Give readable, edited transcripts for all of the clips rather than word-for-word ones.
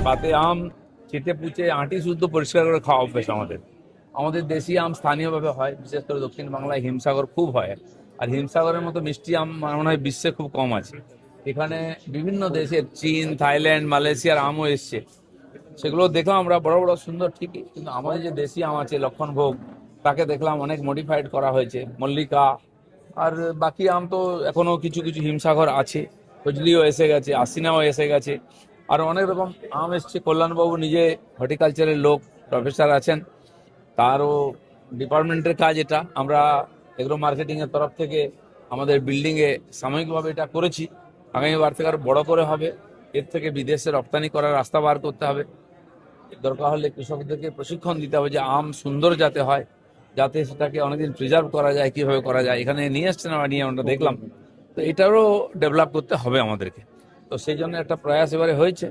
পাতে আম চেটে পুচে আঁটি শুদ্ধ পরিষ্কার করে খাওয়া অভ্যেস আমাদের। আমাদের দেশি আম স্থানীয়ভাবে হয়, বিশেষ করে দক্ষিণ বাংলায় হিমসাগর খুব হয়। আর হিমসাগরের মতো মিষ্টি আম আমার মনে হয় বিশ্বে খুব কম আছে। এখানে বিভিন্ন দেশের চীন, থাইল্যান্ড, মালয়েশিয়ার আমও এসছে, সেগুলো দেখলাম আমরা, বড় বড় সুন্দর ঠিকই, কিন্তু আমাদের যে দেশি আম আছে লক্ষণভোগ, তাকে দেখলাম অনেক মডিফাইড করা হয়েছে, মল্লিকা। আর বাকি আম তো এখনো কিছু কিছু হিমসাগর আছে, ফজলিও এসে গেছে, আসিনাও এসে গেছে, আর অনেক রকম আম এসছে। কল্যাণবাবু নিজে হর্টিকালচারের লোক, প্রফেসর আছেন, তারও ডিপার্টমেন্টের কাজ এটা। আমরা এগ্রো মার্কেটিং এর তরফ থেকে আমাদের বিল্ডিং এ সাময়িকভাবে এটা করেছি, আগামীবার থেকে আরো বড় করে হবে। এর থেকে বিদেশে রপ্তানি করার রাস্তা বার করতে হবে। দরকার হলে কৃষকদেরকে প্রশিক্ষণ দিতে হবে যে আম সুন্দর যাতে হয়, যাতে সেটাকে অনেকদিন প্রিজার্ভ করা যায়, কিভাবে করা যায়। এখানে নিয়ে এসছেন, নিয়ে আমরা দেখলাম, তো এটারও ডেভেলপ করতে হবে আমাদেরকে। তো সেই জন্য একটা প্রয়াস এবারে হয়েছে।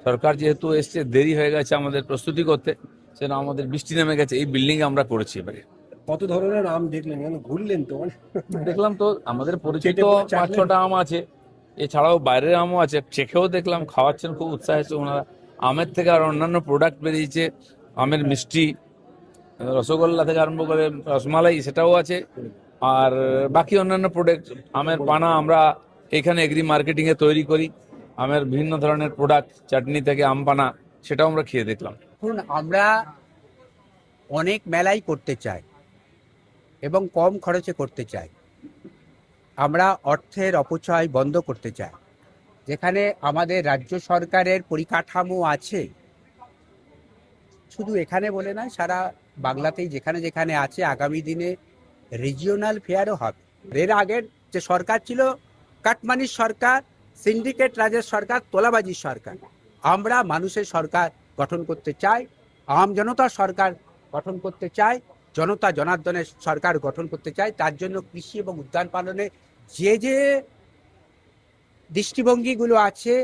সরকার যেহেতু এসছে, দেরি হয়ে গেছে আমাদের প্রস্তুতি করতে, সেটা আমাদের বৃষ্টি নেমে গেছে, এই বিল্ডিং আমরা করেছি এবারে। কত ধরনের আম দেখলেন? ঘুরলেন তো দেখলাম তো আমাদের পরিচিত চেটে পুটে চাটলেন? 5-6টা আম আছে, এছাড়াও বাইরের আমও আছে, চেখেও দেখলাম, খাওয়াচ্ছেন খুব উৎসাহিত ওনারা। আমের থেকে আর অন্যান্য প্রোডাক্ট বেরিয়েছে, আমের মিষ্টি, রসগোল্লা থেকে আরম্ভ করে রসমালাই, সেটাও আছে। আর বাকি অন্যান্য প্রোডাক্ট, আমের পানা আমরা এখানে এগ্রি মার্কেটিং এ তৈরি করি। আমের বিভিন্ন ধরনের প্রোডাক্ট, চাটনি থেকে আম পানা, সেটাও আমরা খেয়ে দেখলাম। দেখুন, আমরা অনেক মেলাই করতে চাই এবং কম খরচে করতে চাই। আমরা অর্থের অপচয় বন্ধ করতে চাই। যেখানে আমাদের রাজ্য সরকারের পরিকাঠামো আছে, শুধু এখানে বলে নয়, সারা বাংলাতেই যেখানে যেখানে আছে, আগামী দিনে রিজিওনাল ফেয়ারও হবে। এর আগের যে সরকার ছিল, কাটমানির সরকার, সিন্ডিকেট রাজের সরকার, তোলাবাজির সরকার। আমরা মানুষের সরকার গঠন করতে চাই, আম জনতার সরকার গঠন করতে চাই, জনতা জনার্দনের সরকার গঠন করতে চাই। তার জন্য কৃষি এবং উদ্যান পালনে যে যে দৃষ্টিভঙ্গিগুলো আছে,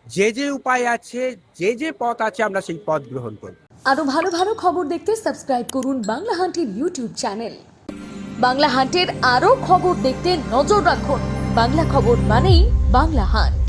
যে যে উপায় আছে, যে যে পথ আছে, আমরা সেই পথ গ্রহণ করব। আরো ভালো ভালো খবর দেখতে সাবস্ক্রাইব করুন বাংলা হান্টের ইউটিউব চ্যানেল। বাংলা হান্টের আরো খবর দেখতে নজর রাখুন। বাংলা খবর মানেই বাংলা হান্ট।